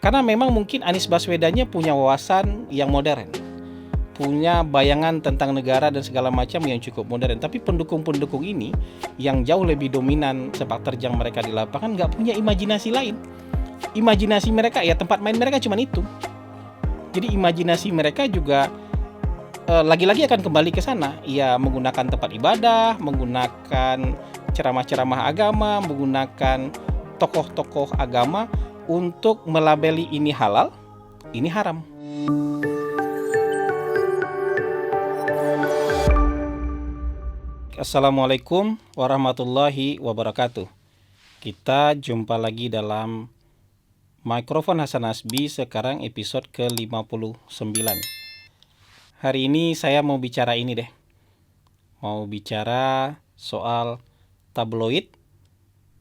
Karena memang mungkin Anies Baswedannya punya wawasan yang modern, punya bayangan tentang negara dan segala macam yang cukup modern. Tapi pendukung-pendukung ini yang jauh lebih dominan sepak terjang mereka di lapangan nggak punya imajinasi lain. Imajinasi mereka ya tempat main mereka cuma itu. Jadi imajinasi mereka juga lagi-lagi akan kembali ke sana. Ya menggunakan tempat ibadah, menggunakan ceramah-ceramah agama, menggunakan tokoh-tokoh agama untuk melabeli ini halal, ini haram. Assalamualaikum warahmatullahi wabarakatuh. Kita jumpa lagi dalam Mikrofon Hasan Asbi, sekarang episode ke-59. Hari ini saya mau bicara ini deh. Mau bicara soal tabloid,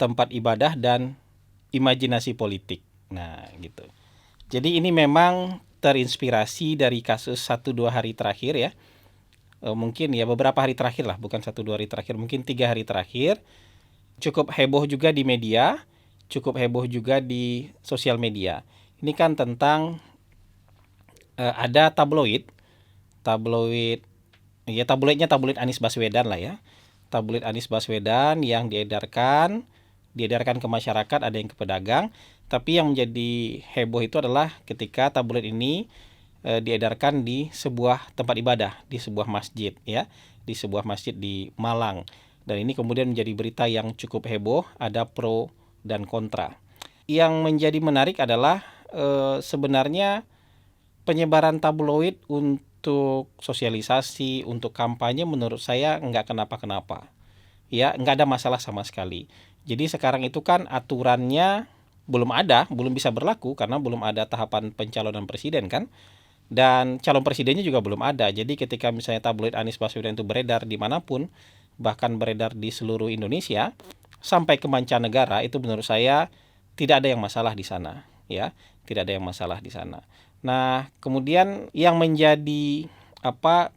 tempat ibadah, dan imajinasi politik. Nah, gitu. Jadi ini memang terinspirasi dari kasus 1-2 hari terakhir ya. Mungkin ya beberapa hari terakhir lah, bukan 1-2 hari terakhir, mungkin 3 hari terakhir. Cukup heboh juga di media, cukup heboh juga di sosial media. Ini kan tentang ada tabloid ya, tabloid Anies Baswedan lah ya. Tabloid Anies Baswedan yang diedarkan ke masyarakat, ada yang ke pedagang. Tapi yang menjadi heboh itu adalah ketika tabloid ini diedarkan di sebuah tempat ibadah, di sebuah masjid ya, di sebuah masjid di Malang. Dan ini kemudian menjadi berita yang cukup heboh, ada pro dan kontra. Yang menjadi menarik adalah sebenarnya penyebaran tabloid untuk sosialisasi, untuk kampanye menurut saya nggak kenapa-kenapa. Ya, nggak ada masalah sama sekali. Jadi sekarang itu kan aturannya belum bisa berlaku karena belum ada tahapan pencalonan presiden kan. Dan calon presidennya juga belum ada. Jadi ketika misalnya tabloid Anies Baswedan itu beredar dimanapun, bahkan beredar di seluruh Indonesia, sampai ke mancanegara, itu menurut saya tidak ada yang masalah di sana. Ya, tidak ada yang masalah di sana. Nah, kemudian yang menjadi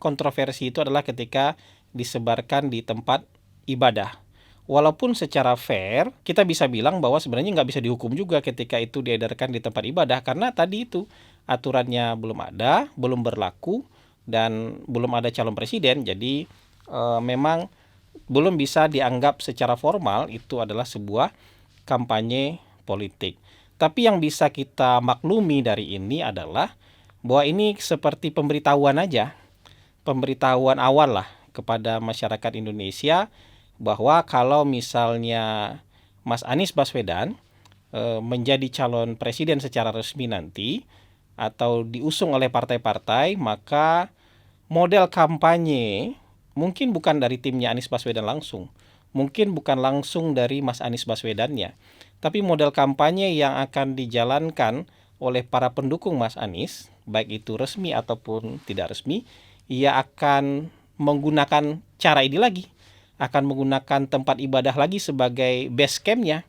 kontroversi itu adalah ketika disebarkan di tempat ibadah. Walaupun secara fair kita bisa bilang bahwa sebenarnya nggak bisa dihukum juga ketika itu diedarkan di tempat ibadah, karena tadi itu aturannya belum ada, belum berlaku, dan belum ada calon presiden. Jadi memang belum bisa dianggap secara formal itu adalah sebuah kampanye politik. Tapi yang bisa kita maklumi dari ini adalah bahwa ini seperti pemberitahuan aja, pemberitahuan awal lah kepada masyarakat Indonesia bahwa kalau misalnya Mas Anies Baswedan menjadi calon presiden secara resmi nanti atau diusung oleh partai-partai, maka model kampanye mungkin bukan dari timnya Anies Baswedan langsung, mungkin bukan langsung dari Mas Anies Baswedannya, tapi model kampanye yang akan dijalankan oleh para pendukung Mas Anies, baik itu resmi ataupun tidak resmi, ia akan menggunakan cara ini lagi, akan menggunakan tempat ibadah lagi sebagai base camp-nya,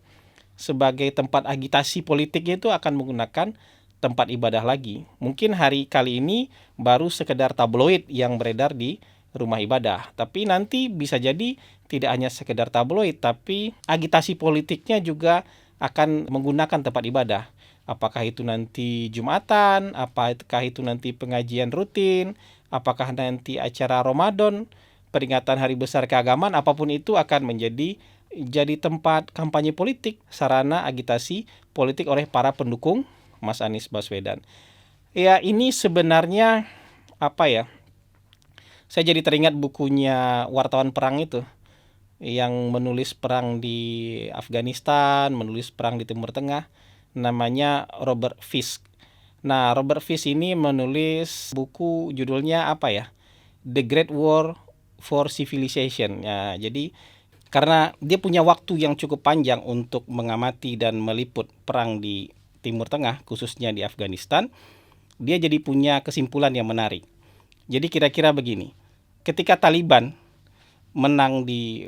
sebagai tempat agitasi politiknya, itu akan menggunakan tempat ibadah lagi. Mungkin hari kali ini baru sekedar tabloid yang beredar di rumah ibadah, tapi nanti bisa jadi tidak hanya sekedar tabloid, tapi agitasi politiknya juga akan menggunakan tempat ibadah. Apakah itu nanti Jumatan, apakah itu nanti pengajian rutin, apakah nanti acara Ramadan, peringatan hari besar keagamaan, apapun itu akan jadi tempat kampanye politik, sarana agitasi politik oleh para pendukung Mas Anies Baswedan. Ya, ini sebenarnya saya jadi teringat bukunya wartawan perang itu, yang menulis perang di Afghanistan, menulis perang di Timur Tengah, namanya Robert Fisk. Nah, Robert Fisk ini menulis buku judulnya The Great War for Civilization. Ya, jadi karena dia punya waktu yang cukup panjang untuk mengamati dan meliput perang di Timur Tengah, khususnya di Afghanistan, dia jadi punya kesimpulan yang menarik. Jadi kira-kira begini, ketika Taliban menang di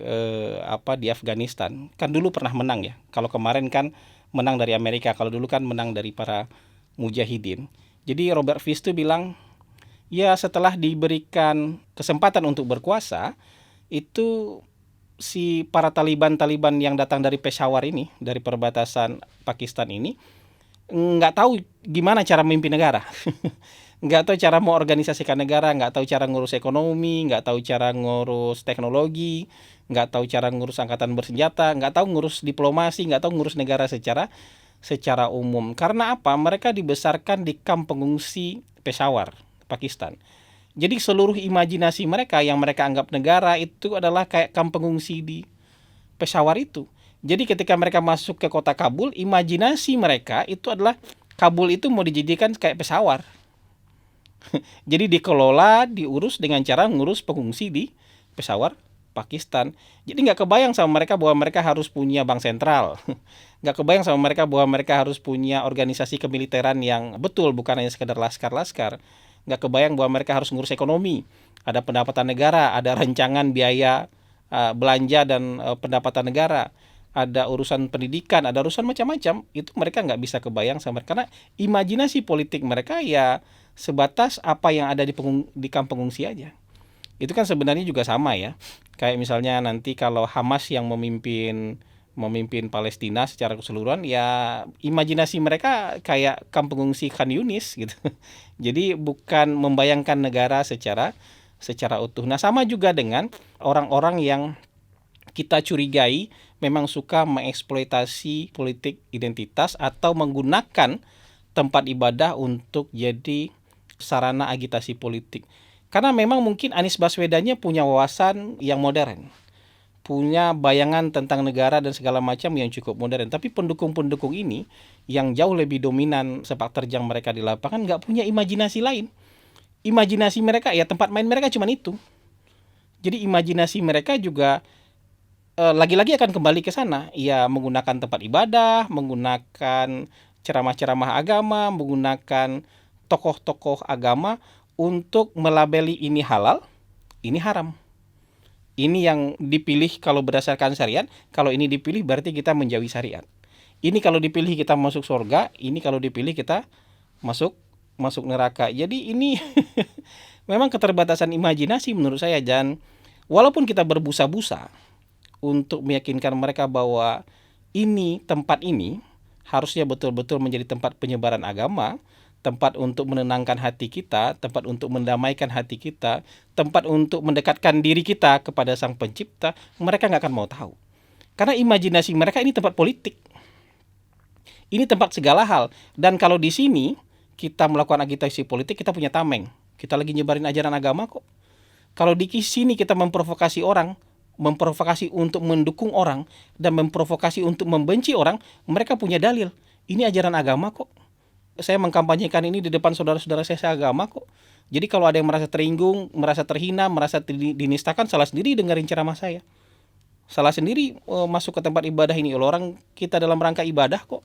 Afghanistan, kan dulu pernah menang ya. Kalau kemarin kan menang dari Amerika, kalau dulu kan menang dari para mujahidin. Jadi Robert Fisk itu bilang, ya setelah diberikan kesempatan untuk berkuasa, itu para Taliban yang datang dari Peshawar ini, dari perbatasan Pakistan ini, nggak tahu gimana cara memimpin negara. Nggak tahu cara mengorganisasikan negara, nggak tahu cara ngurus ekonomi, nggak tahu cara ngurus teknologi, nggak tahu cara ngurus angkatan bersenjata, nggak tahu ngurus diplomasi, nggak tahu ngurus negara secara umum. Karena apa? Mereka dibesarkan di kamp pengungsi Peshawar, Pakistan. Jadi seluruh imajinasi mereka yang mereka anggap negara itu adalah kayak kamp pengungsi di Peshawar itu. Jadi ketika mereka masuk ke kota Kabul, imajinasi mereka itu adalah Kabul itu mau dijadikan kayak Peshawar. Jadi dikelola, diurus dengan cara ngurus pengungsi di Peshawar, Pakistan. Jadi nggak kebayang sama mereka bahwa mereka harus punya bank sentral. Nggak kebayang sama mereka bahwa mereka harus punya organisasi kemiliteran yang betul, bukan hanya sekedar laskar-laskar. Nggak kebayang bahwa mereka harus ngurus ekonomi. Ada pendapatan negara, ada rancangan biaya belanja dan pendapatan negara. Ada urusan pendidikan, ada urusan macam-macam. Itu mereka nggak bisa kebayang sama mereka. Karena imajinasi politik mereka ya sebatas apa yang ada di kamp pengungsi aja. Itu kan sebenarnya juga sama ya. Kayak misalnya nanti kalau Hamas yang memimpin Palestina secara keseluruhan, ya imajinasi mereka kayak kamp pengungsi Khan Yunis gitu. Jadi bukan membayangkan negara secara utuh. Nah, sama juga dengan orang-orang yang kita curigai memang suka mengeksploitasi politik identitas atau menggunakan tempat ibadah untuk jadi sarana agitasi politik. Karena memang mungkin Anies Baswedannya punya wawasan yang modern, punya bayangan tentang negara dan segala macam yang cukup modern. Tapi pendukung-pendukung ini yang jauh lebih dominan sepak terjang mereka di lapangan nggak punya imajinasi lain. Imajinasi mereka ya tempat main mereka cuma itu. Jadi imajinasi mereka juga lagi-lagi akan kembali ke sana. Ya menggunakan tempat ibadah, menggunakan ceramah-ceramah agama, menggunakan tokoh-tokoh agama untuk melabeli ini halal, ini haram. Ini yang dipilih kalau berdasarkan syariat, kalau ini dipilih berarti kita menjauhi syariat. Ini kalau dipilih kita masuk surga, ini kalau dipilih kita masuk neraka. Jadi ini memang keterbatasan imajinasi menurut saya. Dan walaupun kita berbusa-busa untuk meyakinkan mereka bahwa tempat ini harusnya betul-betul menjadi tempat penyebaran agama, tempat untuk menenangkan hati kita, tempat untuk mendamaikan hati kita, tempat untuk mendekatkan diri kita kepada Sang Pencipta, mereka nggak akan mau tahu. Karena imajinasi mereka ini tempat politik. Ini tempat segala hal. Dan kalau di sini kita melakukan agitasi politik, kita punya tameng. Kita lagi nyebarin ajaran agama kok. Kalau di sini kita memprovokasi orang, memprovokasi untuk mendukung orang, dan memprovokasi untuk membenci orang, mereka punya dalil. Ini ajaran agama kok. Saya mengkampanyekan ini di depan saudara-saudara saya seagama kok. Jadi kalau ada yang merasa tersinggung, merasa terhina, merasa dinistakan, salah sendiri dengerin ceramah saya. Salah sendiri masuk ke tempat ibadah ini. Orang kita dalam rangka ibadah kok.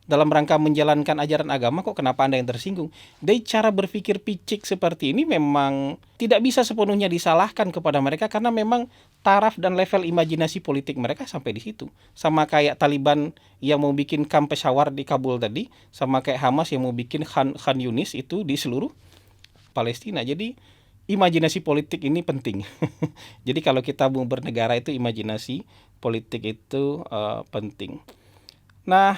Dalam rangka menjalankan ajaran agama kok, kenapa Anda yang tersinggung? Dari cara berpikir picik seperti ini memang tidak bisa sepenuhnya disalahkan kepada mereka, karena memang taraf dan level imajinasi politik mereka sampai di situ. Sama kayak Taliban yang mau bikin kamp Peshawar di Kabul tadi, sama kayak Hamas yang mau bikin Khan Yunis itu di seluruh Palestina. Jadi imajinasi politik ini penting. Jadi kalau kita mau bernegara itu imajinasi politik itu penting. Nah,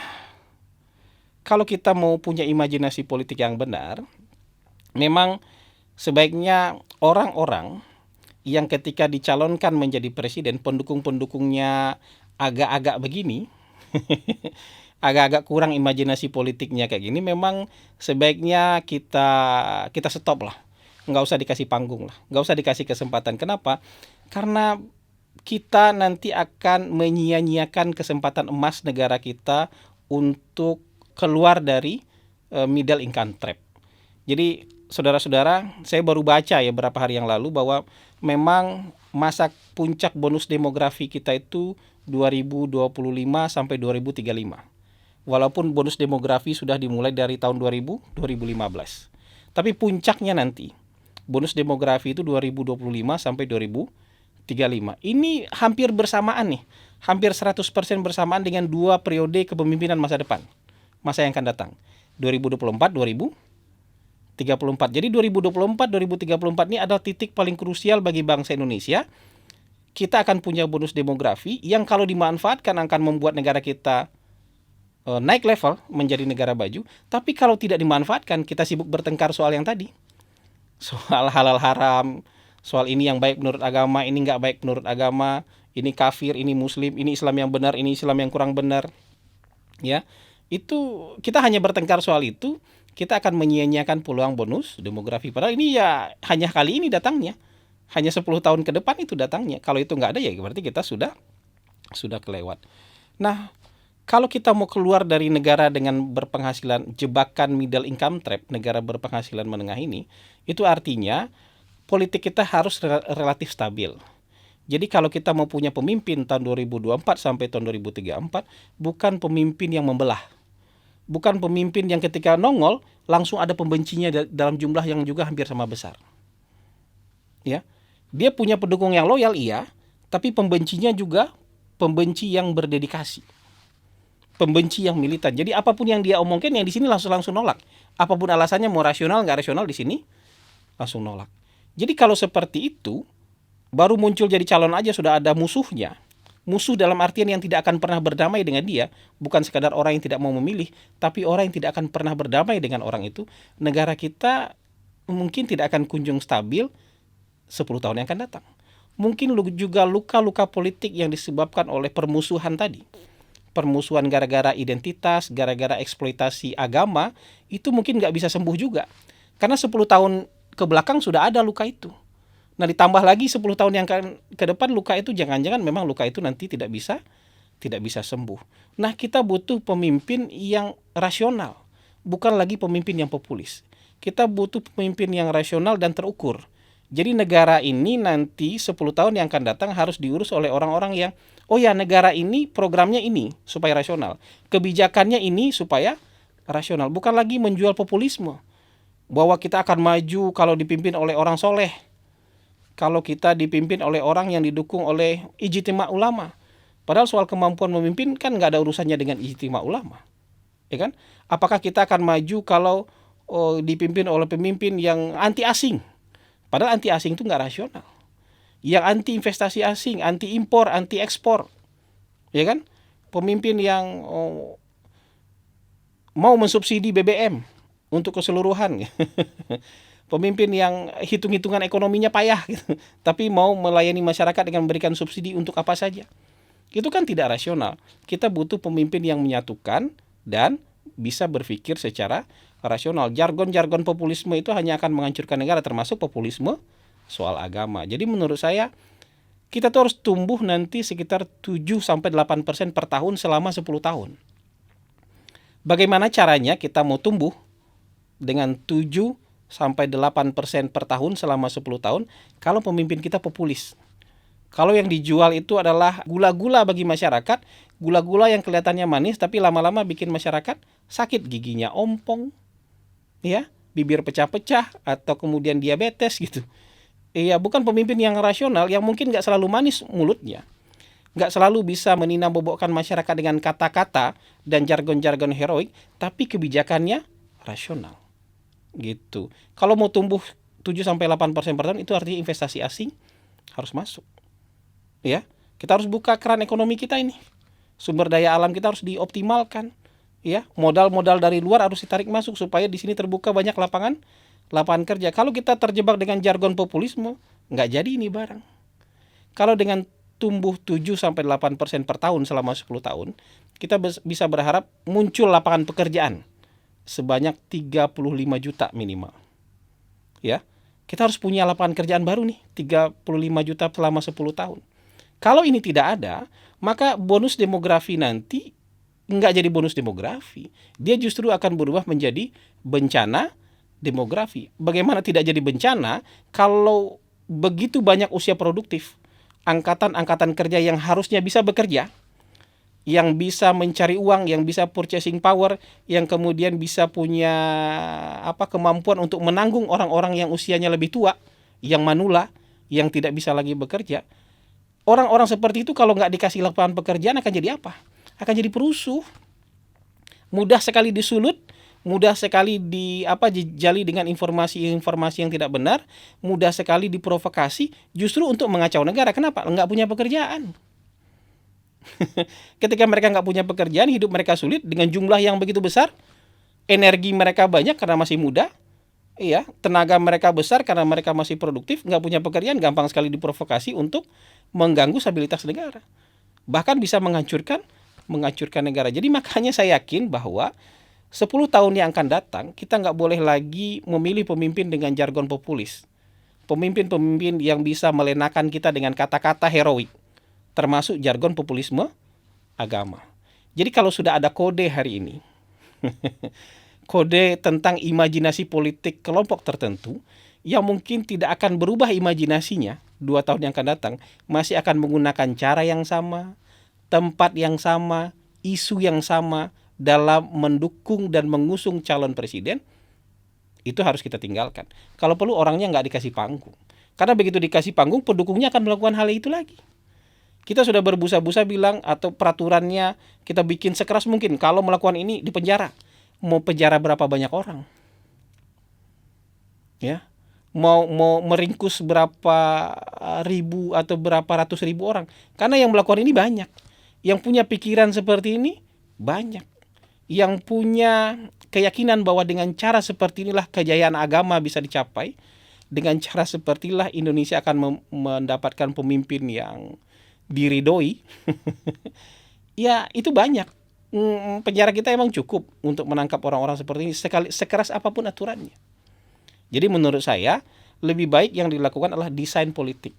kalau kita mau punya imajinasi politik yang benar, memang sebaiknya orang-orang yang ketika dicalonkan menjadi presiden, pendukung-pendukungnya agak-agak begini, agak-agak kurang imajinasi politiknya kayak gini, memang sebaiknya kita stop lah. Nggak usah dikasih panggung lah, nggak usah dikasih kesempatan. Kenapa? Karena kita nanti akan menyia-nyiakan kesempatan emas negara kita untuk keluar dari middle income trap. Jadi saudara-saudara, saya baru baca ya beberapa hari yang lalu bahwa memang masa puncak bonus demografi kita itu 2025 sampai 2035. Walaupun bonus demografi sudah dimulai dari tahun 2015. Tapi puncaknya nanti bonus demografi itu 2025 sampai 2035. Ini hampir bersamaan nih. Hampir 100% bersamaan dengan 2 periode kepemimpinan masa depan. Masa yang akan datang 2024 2034. Jadi 2024 2034 ini adalah titik paling krusial bagi bangsa Indonesia. Kita akan punya bonus demografi yang kalau dimanfaatkan akan membuat negara kita naik level menjadi negara baju, tapi kalau tidak dimanfaatkan, kita sibuk bertengkar soal yang tadi, soal halal haram, soal ini yang baik menurut agama, ini nggak baik menurut agama, ini kafir, ini muslim, ini Islam yang benar, ini Islam yang kurang benar, ya. Itu kita hanya bertengkar soal itu, kita akan menyia-nyiakan peluang bonus demografi. Padahal ini ya hanya kali ini datangnya, hanya 10 tahun ke depan itu datangnya. Kalau itu nggak ada ya berarti kita sudah kelewat. Nah, kalau kita mau keluar dari negara dengan berpenghasilan, jebakan middle income trap, negara berpenghasilan menengah ini, itu artinya politik kita harus relatif stabil. Jadi kalau kita mau punya pemimpin tahun 2024 sampai tahun 2034, bukan pemimpin yang membelah. Bukan pemimpin yang ketika nongol langsung ada pembencinya dalam jumlah yang juga hampir sama besar. Ya. Dia punya pendukung yang loyal, iya, tapi pembencinya juga pembenci yang berdedikasi. Pembenci yang militan. Jadi apapun yang dia omongkan, yang di sini langsung nolak. Apapun alasannya, mau rasional nggak rasional, di sini langsung nolak. Jadi kalau seperti itu, baru muncul jadi calon aja sudah ada musuhnya. Musuh dalam artian yang tidak akan pernah berdamai dengan dia, bukan sekadar orang yang tidak mau memilih, tapi orang yang tidak akan pernah berdamai dengan orang itu. Negara kita mungkin tidak akan kunjung stabil 10 tahun yang akan datang. Mungkin juga luka-luka politik yang disebabkan oleh permusuhan tadi. Permusuhan gara-gara identitas, gara-gara eksploitasi agama, itu mungkin nggak bisa sembuh juga. Karena 10 tahun ke belakang sudah ada luka itu. Nah, ditambah lagi 10 tahun yang ke depan, luka itu jangan-jangan memang luka itu nanti tidak bisa sembuh. Nah, kita butuh pemimpin yang rasional, bukan lagi pemimpin yang populis. Kita butuh pemimpin yang rasional dan terukur. Jadi negara ini nanti 10 tahun yang akan datang harus diurus oleh orang-orang yang, oh ya, negara ini programnya ini supaya rasional, kebijakannya ini supaya rasional, bukan lagi menjual populisme bahwa kita akan maju kalau dipimpin oleh orang soleh, kalau kita dipimpin oleh orang yang didukung oleh ijtima ulama. Padahal soal kemampuan memimpin kan nggak ada urusannya dengan ijtima ulama, ya kan? Apakah kita akan maju kalau dipimpin oleh pemimpin yang anti asing? Padahal anti asing itu nggak rasional. Yang anti investasi asing, anti impor, anti ekspor, ya kan? Pemimpin yang mau mensubsidi BBM untuk keseluruhan. Pemimpin yang hitung-hitungan ekonominya payah gitu, tapi mau melayani masyarakat dengan memberikan subsidi untuk apa saja. Itu kan tidak rasional. Kita butuh pemimpin yang menyatukan dan bisa berpikir secara rasional. Jargon-jargon populisme itu hanya akan menghancurkan negara, termasuk populisme soal agama. Jadi menurut saya kita tuh harus tumbuh nanti sekitar 7-8% per tahun selama 10 tahun. Bagaimana caranya kita mau tumbuh dengan 7-8% per tahun selama 10 tahun kalau pemimpin kita populis? Kalau yang dijual itu adalah gula-gula bagi masyarakat, gula-gula yang kelihatannya manis tapi lama-lama bikin masyarakat sakit, giginya ompong, ya, bibir pecah-pecah, atau kemudian diabetes gitu. Iya, bukan pemimpin yang rasional, yang mungkin nggak selalu manis mulutnya, nggak selalu bisa meninambobokkan masyarakat dengan kata-kata dan jargon-jargon heroik, tapi kebijakannya rasional. Gitu. Kalau mau tumbuh 7-8% per tahun, itu artinya investasi asing harus masuk. Ya, kita harus buka keran ekonomi kita ini. Sumber daya alam kita harus dioptimalkan. Ya, modal-modal dari luar harus ditarik masuk supaya di sini terbuka banyak lapangan kerja. Kalau kita terjebak dengan jargon populisme, nggak jadi ini barang. Kalau dengan tumbuh 7-8% per tahun selama 10 tahun, kita bisa berharap muncul lapangan pekerjaan sebanyak 35 juta minimal. Ya, kita harus punya lapangan kerjaan baru nih, 35 juta selama 10 tahun. Kalau ini tidak ada, maka bonus demografi nanti nggak jadi bonus demografi. Dia justru akan berubah menjadi bencana demografi. Bagaimana tidak jadi bencana kalau begitu banyak usia produktif, angkatan-angkatan kerja yang harusnya bisa bekerja, yang bisa mencari uang, yang bisa purchasing power, yang kemudian bisa punya kemampuan untuk menanggung orang-orang yang usianya lebih tua, yang manula, yang tidak bisa lagi bekerja. Orang-orang seperti itu kalau nggak dikasih lapangan pekerjaan akan jadi apa? Akan jadi perusuh. Mudah sekali disulut, mudah sekali dijali dengan informasi-informasi yang tidak benar, mudah sekali diprovokasi justru untuk mengacau negara. Kenapa? Nggak punya pekerjaan. Ketika mereka nggak punya pekerjaan, hidup mereka sulit dengan jumlah yang begitu besar, energi mereka banyak karena masih muda, iya, tenaga mereka besar karena mereka masih produktif, nggak punya pekerjaan, gampang sekali diprovokasi untuk mengganggu stabilitas negara. Bahkan bisa menghancurkan negara. Jadi makanya saya yakin bahwa 10 tahun yang akan datang, kita nggak boleh lagi memilih pemimpin dengan jargon populis. Pemimpin-pemimpin yang bisa melenakan kita dengan kata-kata heroik, termasuk jargon populisme agama. Jadi kalau sudah ada kode hari ini, kode tentang imajinasi politik kelompok tertentu yang mungkin tidak akan berubah imajinasinya 2 tahun yang akan datang, masih akan menggunakan cara yang sama, tempat yang sama, isu yang sama dalam mendukung dan mengusung calon presiden, itu harus kita tinggalkan. Kalau perlu orangnya nggak dikasih panggung. Karena begitu dikasih panggung, pendukungnya akan melakukan hal itu lagi. Kita sudah berbusa-busa bilang atau peraturannya kita bikin sekeras mungkin. Kalau melakukan ini di penjara. Mau penjara berapa banyak orang? Ya. Mau meringkus berapa ribu atau berapa ratus ribu orang? Karena yang melakukan ini banyak. Yang punya pikiran seperti ini banyak. Yang punya keyakinan bahwa dengan cara seperti inilah kejayaan agama bisa dicapai. Dengan cara seperti inilah Indonesia akan mendapatkan pemimpin yang diridoi. Ya itu banyak. Penjara kita emang cukup untuk menangkap orang-orang seperti ini, sekeras apapun aturannya. Jadi menurut saya lebih baik yang dilakukan adalah desain politik.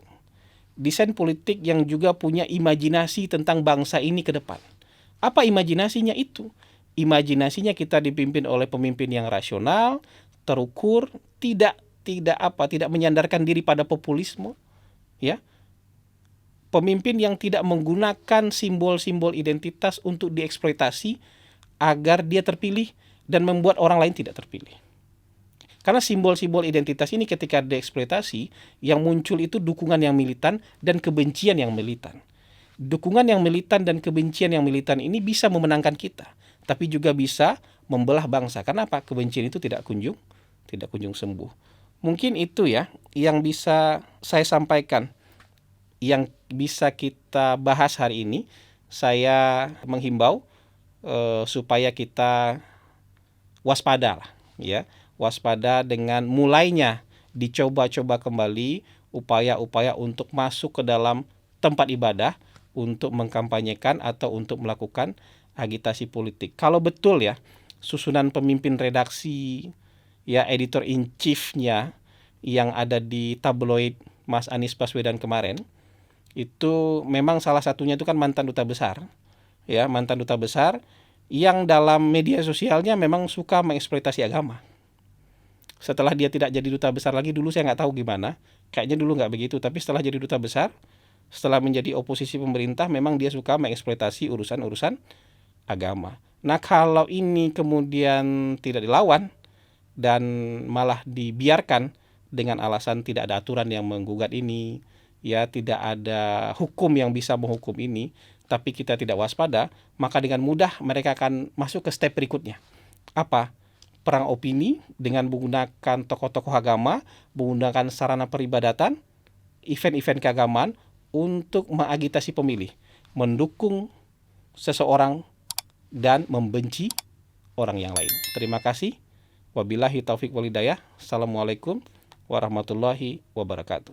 Desain politik yang juga punya imajinasi tentang bangsa ini ke depan. Apa imajinasinya itu? Imajinasinya kita dipimpin oleh pemimpin yang rasional, terukur, tidak menyandarkan diri pada populisme, ya. Pemimpin yang tidak menggunakan simbol-simbol identitas untuk dieksploitasi agar dia terpilih dan membuat orang lain tidak terpilih. Karena simbol-simbol identitas ini ketika dieksploitasi, yang muncul itu dukungan yang militan dan kebencian yang militan. Dukungan yang militan dan kebencian yang militan ini bisa memenangkan kita, tapi juga bisa membelah bangsa. Karena apa? Kebencian itu tidak kunjung sembuh. Mungkin itu ya yang bisa saya sampaikan, yang bisa kita bahas hari ini. Saya menghimbau supaya kita waspada lah, ya, waspada dengan mulainya dicoba-coba kembali upaya-upaya untuk masuk ke dalam tempat ibadah untuk mengkampanyekan atau untuk melakukan agitasi politik. Kalau betul ya susunan pemimpin redaksi, ya editor in chief-nya yang ada di tabloid Mas Anies Baswedan kemarin, itu memang salah satunya itu kan mantan duta besar, ya, mantan duta besar yang dalam media sosialnya memang suka mengeksploitasi agama. Setelah dia tidak jadi duta besar lagi, dulu saya nggak tahu gimana, kayaknya dulu nggak begitu, tapi setelah jadi duta besar, setelah menjadi oposisi pemerintah, memang dia suka mengeksploitasi urusan-urusan agama. Nah kalau ini kemudian tidak dilawan dan malah dibiarkan dengan alasan tidak ada aturan yang menggugat ini, ya tidak ada hukum yang bisa menghukum ini, tapi kita tidak waspada, maka dengan mudah mereka akan masuk ke step berikutnya. Apa? Perang opini dengan menggunakan tokoh-tokoh agama, menggunakan sarana peribadatan, event-event keagamaan untuk mengagitasi pemilih, mendukung seseorang dan membenci orang yang lain. Terima kasih. Wabillahi taufik walhidayah. Assalamualaikum warahmatullahi wabarakatuh.